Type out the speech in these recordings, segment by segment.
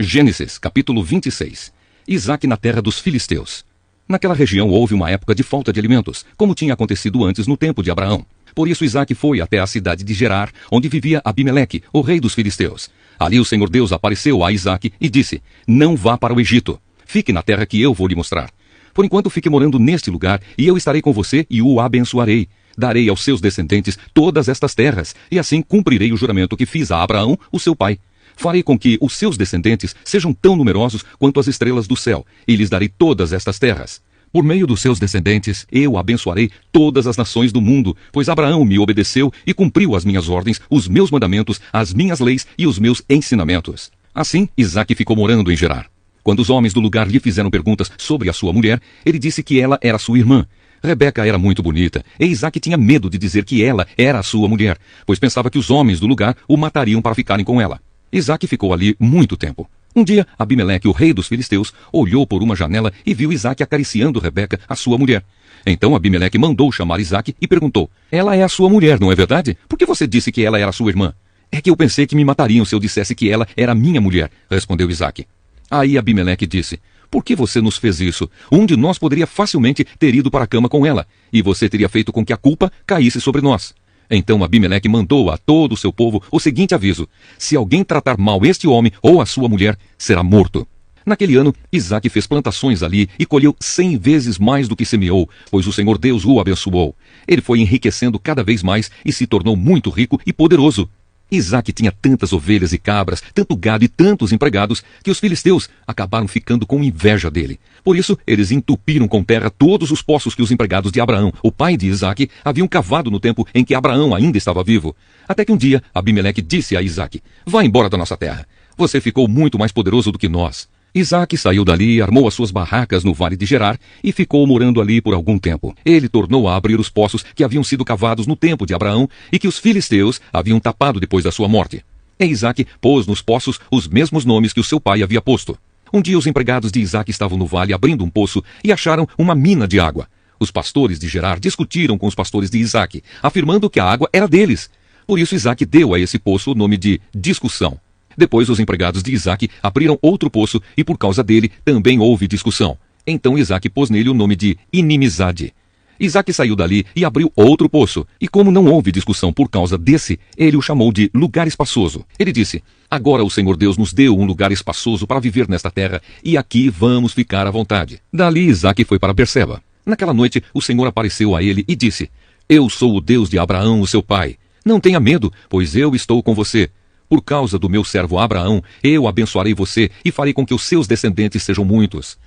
Gênesis, capítulo 26. Isaque na terra dos filisteus. Naquela região houve uma época de falta de alimentos, como tinha acontecido antes no tempo de Abraão. Por isso Isaque foi até a cidade de Gerar, onde vivia Abimeleque, o rei dos filisteus. Ali o Senhor Deus apareceu a Isaque e disse: não vá para o Egito. Fique na terra que eu vou lhe mostrar. Por enquanto fique morando neste lugar, e eu estarei com você e o abençoarei. Darei aos seus descendentes todas estas terras, e assim cumprirei o juramento que fiz a Abraão, o seu pai. Farei com que os seus descendentes sejam tão numerosos quanto as estrelas do céu, e lhes darei todas estas terras. Por meio dos seus descendentes, eu abençoarei todas as nações do mundo, pois Abraão me obedeceu e cumpriu as minhas ordens, os meus mandamentos, as minhas leis e os meus ensinamentos. Assim, Isaque ficou morando em Gerar. Quando os homens do lugar lhe fizeram perguntas sobre a sua mulher, ele disse que ela era sua irmã. Rebeca era muito bonita, e Isaque tinha medo de dizer que ela era a sua mulher, pois pensava que os homens do lugar o matariam para ficarem com ela. Isaque ficou ali muito tempo. Um dia, Abimeleque, o rei dos filisteus, olhou por uma janela e viu Isaque acariciando Rebeca, a sua mulher. Então Abimeleque mandou chamar Isaque e perguntou: ela é a sua mulher, não é verdade? Por que você disse que ela era sua irmã? É que eu pensei que me matariam se eu dissesse que ela era minha mulher, respondeu Isaque. Aí Abimeleque disse: por que você nos fez isso? Um de nós poderia facilmente ter ido para a cama com ela, e você teria feito com que a culpa caísse sobre nós. Então Abimeleque mandou a todo o seu povo o seguinte aviso: se alguém tratar mal este homem ou a sua mulher, será morto. Naquele ano, Isaque fez plantações ali e colheu 100 vezes mais do que semeou, pois o Senhor Deus o abençoou. Ele foi enriquecendo cada vez mais e se tornou muito rico e poderoso. Isaque tinha tantas ovelhas e cabras, tanto gado e tantos empregados, que os filisteus acabaram ficando com inveja dele. Por isso, eles entupiram com terra todos os poços que os empregados de Abraão, o pai de Isaque, haviam cavado no tempo em que Abraão ainda estava vivo. Até que um dia, Abimeleque disse a Isaque: vá embora da nossa terra. Você ficou muito mais poderoso do que nós. Isaque saiu dali, armou as suas barracas no vale de Gerar e ficou morando ali por algum tempo. Ele tornou a abrir os poços que haviam sido cavados no tempo de Abraão e que os filisteus haviam tapado depois da sua morte. E Isaque pôs nos poços os mesmos nomes que o seu pai havia posto. Um dia os empregados de Isaque estavam no vale abrindo um poço e acharam uma mina de água. Os pastores de Gerar discutiram com os pastores de Isaque, afirmando que a água era deles. Por isso Isaque deu a esse poço o nome de Discussão. Depois os empregados de Isaque abriram outro poço e por causa dele também houve discussão. Então Isaque pôs nele o nome de Inimizade. Isaque saiu dali e abriu outro poço, e como não houve discussão por causa desse, ele o chamou de Lugar Espaçoso. Ele disse: agora o Senhor Deus nos deu um lugar espaçoso para viver nesta terra, e aqui vamos ficar à vontade. Dali Isaque foi para Berseba. Naquela noite o Senhor apareceu a ele e disse: eu sou o Deus de Abraão, o seu pai. Não tenha medo, pois eu estou com você. Por causa do meu servo Abraão, eu abençoarei você e farei com que os seus descendentes sejam muitos.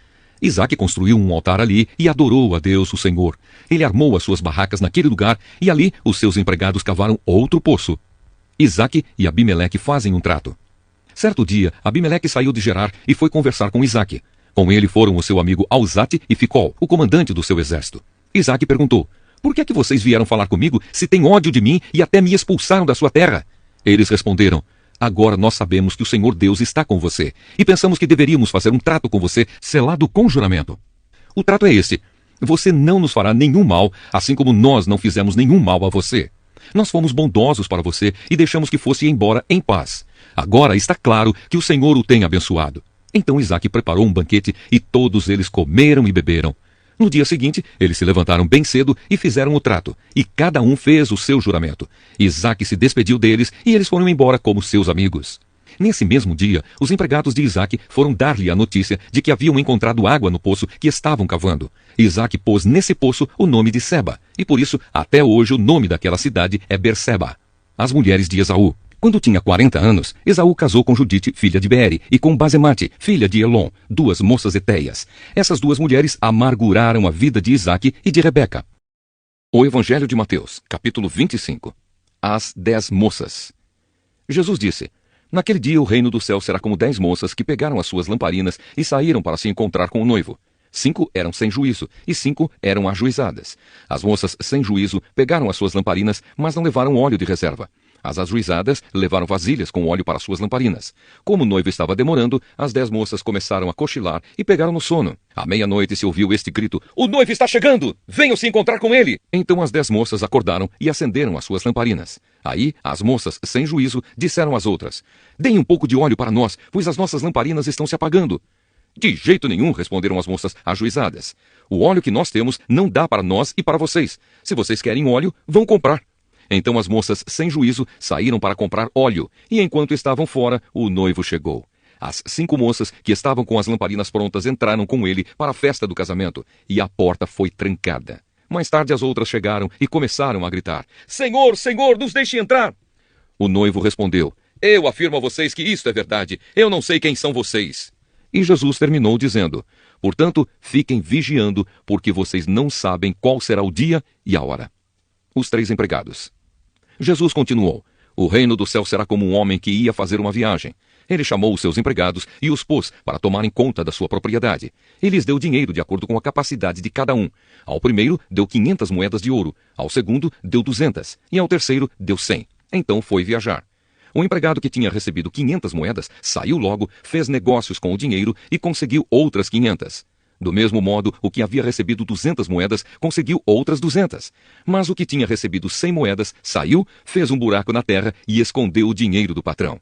Isaque construiu um altar ali e adorou a Deus, o Senhor. Ele armou as suas barracas naquele lugar e ali os seus empregados cavaram outro poço. Isaque e Abimeleque fazem um trato. Certo dia, Abimeleque saiu de Gerar e foi conversar com Isaque. Com ele foram o seu amigo Alzate e Ficol, o comandante do seu exército. Isaque perguntou: por que é que vocês vieram falar comigo se têm ódio de mim e até me expulsaram da sua terra? Eles responderam: agora nós sabemos que o Senhor Deus está com você, e pensamos que deveríamos fazer um trato com você, selado com juramento. O trato é este: você não nos fará nenhum mal, assim como nós não fizemos nenhum mal a você. Nós fomos bondosos para você e deixamos que fosse embora em paz. Agora está claro que o Senhor o tem abençoado. Então Isaque preparou um banquete e todos eles comeram e beberam. No dia seguinte, eles se levantaram bem cedo e fizeram o trato, e cada um fez o seu juramento. Isaque se despediu deles e eles foram embora como seus amigos. Nesse mesmo dia, os empregados de Isaque foram dar-lhe a notícia de que haviam encontrado água no poço que estavam cavando. Isaque pôs nesse poço o nome de Seba, e por isso, até hoje, o nome daquela cidade é Berseba. As mulheres de Esaú. Quando tinha 40 anos, Esaú casou com Judite, filha de Beere, e com Basemate, filha de Elon, duas moças etéias. Essas duas mulheres amarguraram a vida de Isaque e de Rebeca. O Evangelho de Mateus, capítulo 25. As 10 moças. Jesus disse: naquele dia o reino do céu será como 10 moças que pegaram as suas lamparinas e saíram para se encontrar com o noivo. 5 eram sem juízo, e 5 eram ajuizadas. As moças sem juízo pegaram as suas lamparinas, mas não levaram óleo de reserva. As ajuizadas levaram vasilhas com óleo para suas lamparinas. Como o noivo estava demorando, as 10 moças começaram a cochilar e pegaram no sono. À meia-noite se ouviu este grito: "O noivo está chegando! Venham se encontrar com ele!" Então as 10 moças acordaram e acenderam as suas lamparinas. Aí as moças, sem juízo, disseram às outras: "Deem um pouco de óleo para nós, pois as nossas lamparinas estão se apagando." "De jeito nenhum", responderam as moças ajuizadas. "O óleo que nós temos não dá para nós e para vocês. Se vocês querem óleo, vão comprar." Então as moças, sem juízo, saíram para comprar óleo, e enquanto estavam fora, o noivo chegou. As 5 moças que estavam com as lamparinas prontas entraram com ele para a festa do casamento, e a porta foi trancada. Mais tarde as outras chegaram e começaram a gritar: "Senhor, Senhor, nos deixe entrar!" O noivo respondeu: "Eu afirmo a vocês que isto é verdade. Eu não sei quem são vocês." E Jesus terminou dizendo: "Portanto, fiquem vigiando, porque vocês não sabem qual será o dia e a hora." Os 3 empregados. Jesus continuou: "O reino do céu será como um homem que ia fazer uma viagem. Ele chamou os seus empregados e os pôs para tomarem conta da sua propriedade. E lhes deu dinheiro de acordo com a capacidade de cada um. Ao primeiro deu 500 moedas de ouro, ao segundo deu 200 e ao terceiro deu 100. Então foi viajar. O empregado que tinha recebido 500 moedas saiu logo, fez negócios com o dinheiro e conseguiu outras 500. Do mesmo modo, o que havia recebido 200 moedas conseguiu outras 200. Mas o que tinha recebido 100 moedas saiu, fez um buraco na terra e escondeu o dinheiro do patrão.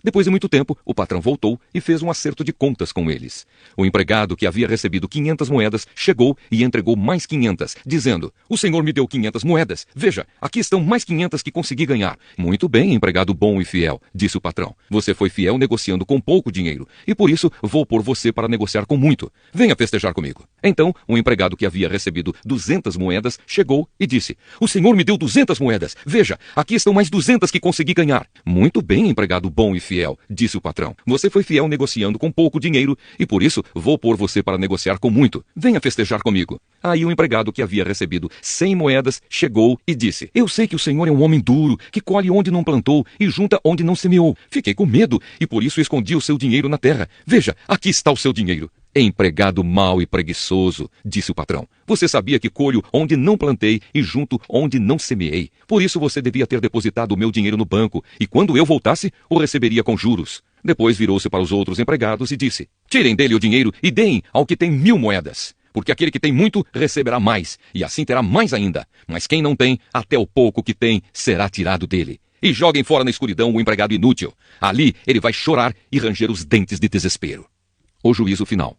Depois de muito tempo, o patrão voltou e fez um acerto de contas com eles. O empregado que havia recebido 500 moedas chegou e entregou mais 500, dizendo: "O senhor me deu 500 moedas. Veja, aqui estão mais 500 que consegui ganhar." "Muito bem, empregado bom e fiel", disse o patrão. "Você foi fiel negociando com pouco dinheiro, e por isso vou pôr você para negociar com muito. Venha festejar comigo." Então, o empregado que havia recebido 200 moedas chegou e disse: "O senhor me deu 200 moedas. Veja, aqui estão mais 200 que consegui ganhar." "Muito bem, empregado bom e fiel", disse o patrão. "Você foi fiel negociando com pouco dinheiro, e por isso vou pôr você para negociar com muito. Venha festejar comigo." Aí o empregado que havia recebido 100 moedas chegou e disse: "Eu sei que o senhor é um homem duro, que colhe onde não plantou e junta onde não semeou. Fiquei com medo e por isso escondi o seu dinheiro na terra. Veja, aqui está o seu dinheiro." "Empregado mau e preguiçoso", disse o patrão. "Você sabia que colho onde não plantei e junto onde não semeei. Por isso você devia ter depositado o meu dinheiro no banco, e quando eu voltasse, o receberia com juros." Depois virou-se para os outros empregados e disse: "Tirem dele o dinheiro e deem ao que tem 1000 moedas. Porque aquele que tem muito receberá mais, e assim terá mais ainda. Mas quem não tem, até o pouco que tem será tirado dele. E joguem fora na escuridão o empregado inútil. Ali ele vai chorar e ranger os dentes de desespero." O juízo final.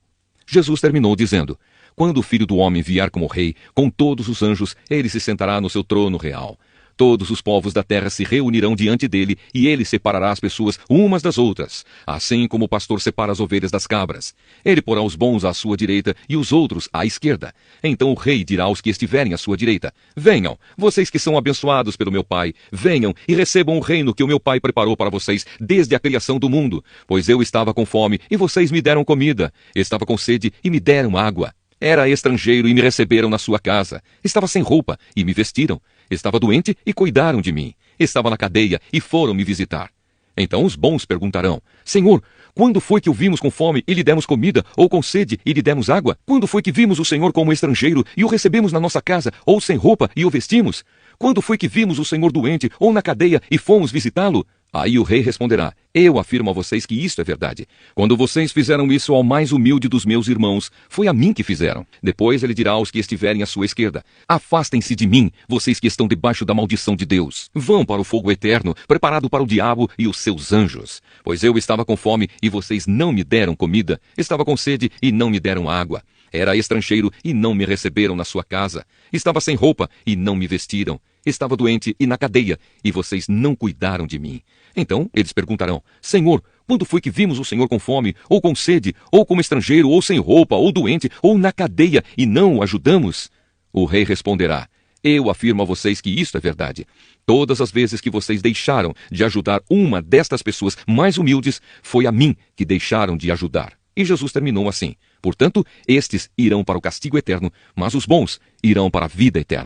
Jesus terminou dizendo: "Quando o Filho do Homem vier como rei, com todos os anjos, ele se sentará no seu trono real. Todos os povos da terra se reunirão diante dele, e ele separará as pessoas umas das outras, assim como o pastor separa as ovelhas das cabras. Ele porá os bons à sua direita e os outros à esquerda. Então o rei dirá aos que estiverem à sua direita: Venham, vocês que são abençoados pelo meu Pai, venham e recebam o reino que o meu Pai preparou para vocês desde a criação do mundo. Pois eu estava com fome e vocês me deram comida, estava com sede e me deram água. Era estrangeiro e me receberam na sua casa. Estava sem roupa e me vestiram. Estava doente e cuidaram de mim. Estava na cadeia e foram me visitar." Então os bons perguntarão: "Senhor, quando foi que o vimos com fome e lhe demos comida, ou com sede e lhe demos água? Quando foi que vimos o Senhor como estrangeiro e o recebemos na nossa casa, ou sem roupa e o vestimos? Quando foi que vimos o Senhor doente ou na cadeia e fomos visitá-lo?" Aí o rei responderá: "Eu afirmo a vocês que isto é verdade. Quando vocês fizeram isso ao mais humilde dos meus irmãos, foi a mim que fizeram." Depois ele dirá aos que estiverem à sua esquerda: "Afastem-se de mim, vocês que estão debaixo da maldição de Deus. Vão para o fogo eterno, preparado para o diabo e os seus anjos. Pois eu estava com fome e vocês não me deram comida. Estava com sede e não me deram água. Era estrangeiro e não me receberam na sua casa. Estava sem roupa e não me vestiram. Estava doente e na cadeia, e vocês não cuidaram de mim." Então eles perguntarão: "Senhor, quando foi que vimos o Senhor com fome, ou com sede, ou como estrangeiro, ou sem roupa, ou doente, ou na cadeia, e não o ajudamos?" O rei responderá: "Eu afirmo a vocês que isto é verdade. Todas as vezes que vocês deixaram de ajudar uma destas pessoas mais humildes, foi a mim que deixaram de ajudar." E Jesus terminou assim: "Portanto, estes irão para o castigo eterno, mas os bons irão para a vida eterna."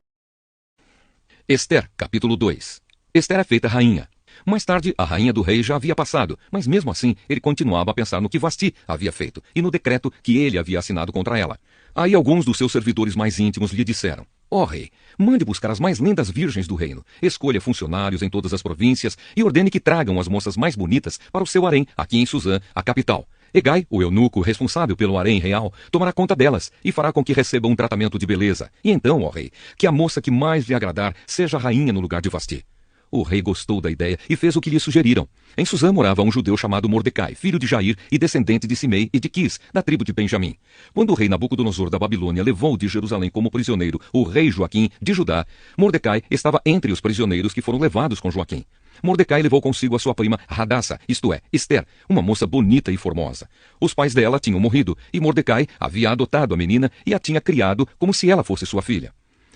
Ester, capítulo 2. Ester é feita rainha. Mais tarde, a rainha do rei já havia passado, mas mesmo assim ele continuava a pensar no que Vasti havia feito e no decreto que ele havia assinado contra ela. Aí alguns dos seus servidores mais íntimos lhe disseram: Ó rei, mande buscar as mais lindas virgens do reino, escolha funcionários em todas as províncias e ordene que tragam as moças mais bonitas para o seu harém, aqui em Suzã, a capital. Hegai, o eunuco responsável pelo harém real, tomará conta delas e fará com que recebam um tratamento de beleza. E então, ó rei, que a moça que mais lhe agradar seja a rainha no lugar de Vasti. O rei gostou da ideia e fez o que lhe sugeriram. Em Suzã morava um judeu chamado Mordecai, filho de Jair e descendente de Simei e de Quis, da tribo de Benjamim. Quando o rei Nabucodonosor da Babilônia levou de Jerusalém como prisioneiro o rei Joaquim de Judá, Mordecai estava entre os prisioneiros que foram levados com Joaquim. Mordecai levou consigo a sua prima Hadassa, isto é, Ester, uma moça bonita e formosa. Os pais dela tinham morrido e Mordecai havia adotado a menina e a tinha criado como se ela fosse sua filha.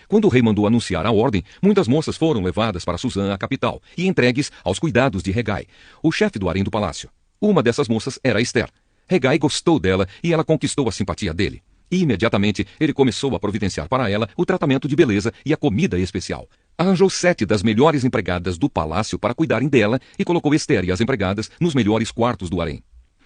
Quando o rei mandou anunciar a ordem, muitas moças foram levadas para Suzã, a capital, e entregues aos cuidados de Hegai, o chefe do harém do palácio. Uma dessas moças era Ester. Hegai gostou dela e ela conquistou a simpatia dele. E imediatamente ele começou a providenciar para ela o tratamento de beleza e a comida especial. Arranjou 7 das melhores empregadas do palácio para cuidarem dela e colocou Ester e as empregadas nos melhores quartos do harém.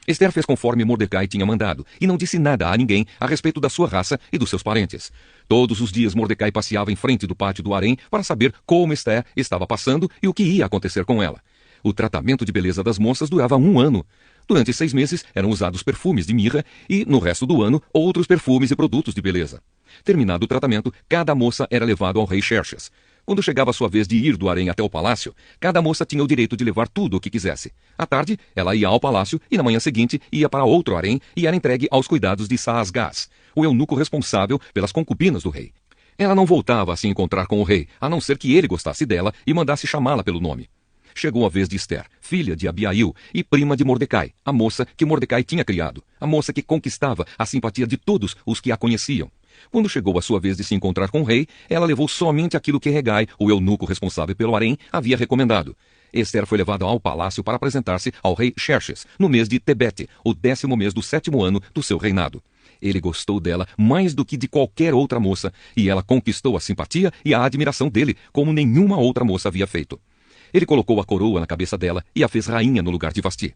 Ester fez conforme Mordecai tinha mandado, e não disse nada a ninguém a respeito da sua raça e dos seus parentes. Todos os dias Mordecai passeava em frente do pátio do harém para saber como Ester estava passando e o que ia acontecer com ela. O tratamento de beleza das moças durava 1 ano. Durante 6 meses eram usados perfumes de mirra e, no resto do ano, outros perfumes e produtos de beleza. Terminado o tratamento, cada moça era levada ao rei Xerxes. Quando chegava a sua vez de ir do harém até o palácio, cada moça tinha o direito de levar tudo o que quisesse. À tarde, ela ia ao palácio e na manhã seguinte ia para outro harém e era entregue aos cuidados de Saasgás, o eunuco responsável pelas concubinas do rei. Ela não voltava a se encontrar com o rei, a não ser que ele gostasse dela e mandasse chamá-la pelo nome. Chegou a vez de Ester, filha de Abiail e prima de Mordecai, a moça que Mordecai tinha criado, a moça que conquistava a simpatia de todos os que a conheciam. Quando chegou a sua vez de se encontrar com o rei, ela levou somente aquilo que Hegai, o eunuco responsável pelo harém, havia recomendado. Ester foi levada ao palácio para apresentar-se ao rei Xerxes, no mês de Tebete, o 10º mês do 7º ano do seu reinado. Ele gostou dela mais do que de qualquer outra moça, e ela conquistou a simpatia e a admiração dele, como nenhuma outra moça havia feito. Ele colocou a coroa na cabeça dela e a fez rainha no lugar de Vasti.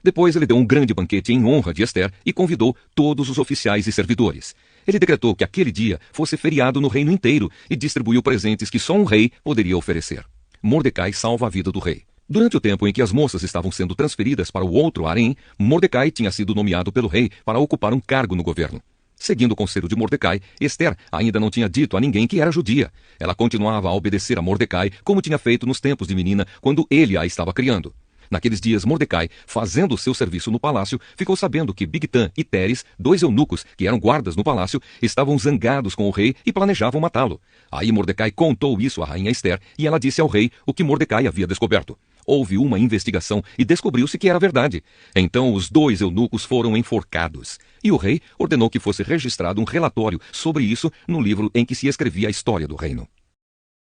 Depois ele deu um grande banquete em honra de Ester e convidou todos os oficiais e servidores. Ele decretou que aquele dia fosse feriado no reino inteiro e distribuiu presentes que só um rei poderia oferecer. Mordecai salva a vida do rei. Durante o tempo em que as moças estavam sendo transferidas para o outro harém, Mordecai tinha sido nomeado pelo rei para ocupar um cargo no governo. Seguindo o conselho de Mordecai, Ester ainda não tinha dito a ninguém que era judia. Ela continuava a obedecer a Mordecai como tinha feito nos tempos de menina, quando ele a estava criando. Naqueles dias, Mordecai, fazendo o seu serviço no palácio, ficou sabendo que Bigtã e Teres, 2 eunucos que eram guardas no palácio, estavam zangados com o rei e planejavam matá-lo. Aí Mordecai contou isso à rainha Ester e ela disse ao rei o que Mordecai havia descoberto. Houve uma investigação e descobriu-se que era verdade. Então os 2 eunucos foram enforcados. E o rei ordenou que fosse registrado um relatório sobre isso no livro em que se escrevia a história do reino.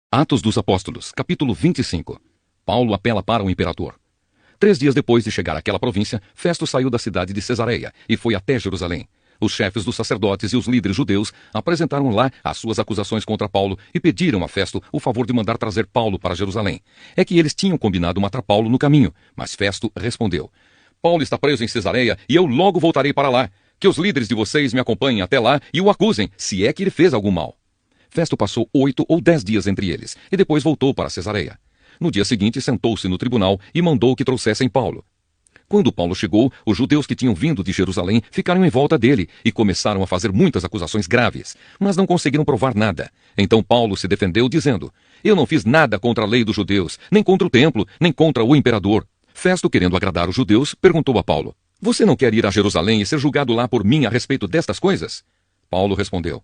Atos dos Apóstolos, capítulo 25. Paulo apela para o imperador. 3 dias depois de chegar àquela província, Festo saiu da cidade de Cesareia e foi até Jerusalém. Os chefes dos sacerdotes e os líderes judeus apresentaram lá as suas acusações contra Paulo e pediram a Festo o favor de mandar trazer Paulo para Jerusalém. É que eles tinham combinado matar Paulo no caminho, mas Festo respondeu: Paulo está preso em Cesareia e eu logo voltarei para lá. Que os líderes de vocês me acompanhem até lá e o acusem, se é que ele fez algum mal. Festo passou 8 ou 10 dias entre eles e depois voltou para Cesareia. No dia seguinte, sentou-se no tribunal e mandou que trouxessem Paulo. Quando Paulo chegou, os judeus que tinham vindo de Jerusalém ficaram em volta dele e começaram a fazer muitas acusações graves, mas não conseguiram provar nada. Então Paulo se defendeu, dizendo: Eu não fiz nada contra a lei dos judeus, nem contra o templo, nem contra o imperador. Festo, querendo agradar os judeus, perguntou a Paulo: Você não quer ir a Jerusalém e ser julgado lá por mim a respeito destas coisas? Paulo respondeu: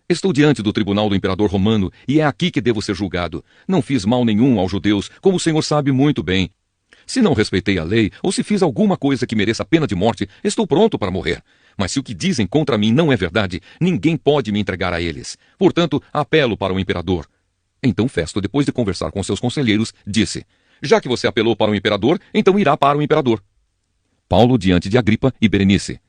Estou diante do tribunal do imperador romano e é aqui que devo ser julgado. Não fiz mal nenhum aos judeus, como o senhor sabe muito bem. Se não respeitei a lei ou se fiz alguma coisa que mereça a pena de morte, estou pronto para morrer. Mas se o que dizem contra mim não é verdade, ninguém pode me entregar a eles. Portanto, apelo para o imperador. Então Festo, depois de conversar com seus conselheiros, disse: Já que você apelou para o imperador, então irá para o imperador. Paulo diante de Agripa e Berenice.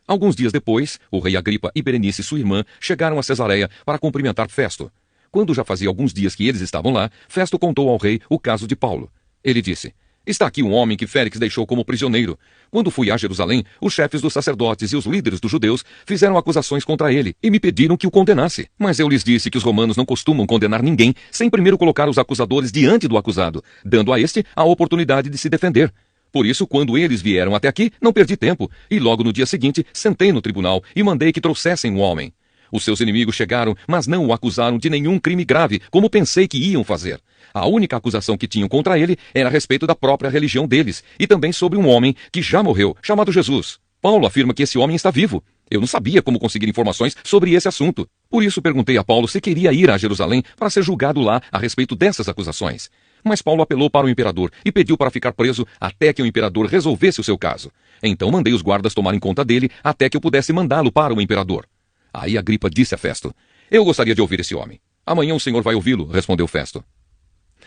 Alguns dias depois, o rei Agripa e Berenice, sua irmã, chegaram a Cesareia para cumprimentar Festo. Quando já fazia alguns dias que eles estavam lá, Festo contou ao rei o caso de Paulo. Ele disse: Está aqui um homem que Félix deixou como prisioneiro. Quando fui a Jerusalém, os chefes dos sacerdotes e os líderes dos judeus fizeram acusações contra ele e me pediram que o condenasse. Mas eu lhes disse que os romanos não costumam condenar ninguém sem primeiro colocar os acusadores diante do acusado, dando a este a oportunidade de se defender. Por isso, quando eles vieram até aqui, não perdi tempo, e logo no dia seguinte sentei no tribunal e mandei que trouxessem o homem. Os seus inimigos chegaram, mas não o acusaram de nenhum crime grave, como pensei que iam fazer. A única acusação que tinham contra ele era a respeito da própria religião deles, e também sobre um homem que já morreu, chamado Jesus. Paulo afirma que esse homem está vivo. Eu não sabia como conseguir informações sobre esse assunto. Por isso perguntei a Paulo se queria ir a Jerusalém para ser julgado lá a respeito dessas acusações. Mas Paulo apelou para o imperador e pediu para ficar preso até que o imperador resolvesse o seu caso. Então mandei os guardas tomarem conta dele até que eu pudesse mandá-lo para o imperador. Aí Agripa disse a Festo: eu gostaria de ouvir esse homem. Amanhã o senhor vai ouvi-lo, respondeu Festo.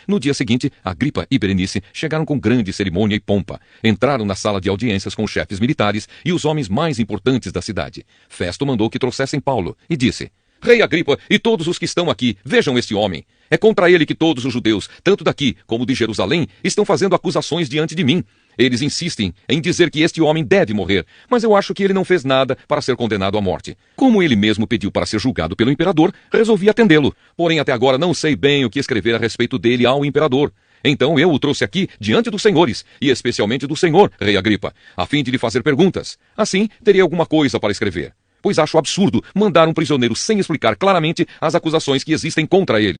No dia seguinte, Agripa e Berenice chegaram com grande cerimônia e pompa. Entraram na sala de audiências com os chefes militares e os homens mais importantes da cidade. Festo mandou que trouxessem Paulo e disse: Rei Agripa e todos os que estão aqui, vejam este homem. É contra ele que todos os judeus, tanto daqui como de Jerusalém, estão fazendo acusações diante de mim. Eles insistem em dizer que este homem deve morrer, mas eu acho que ele não fez nada para ser condenado à morte. Como ele mesmo pediu para ser julgado pelo imperador, resolvi atendê-lo. Porém, até agora não sei bem o que escrever a respeito dele ao imperador. Então eu o trouxe aqui diante dos senhores, e especialmente do senhor, rei Agripa, a fim de lhe fazer perguntas. Assim, teria alguma coisa para escrever. Pois acho absurdo mandar um prisioneiro sem explicar claramente as acusações que existem contra ele.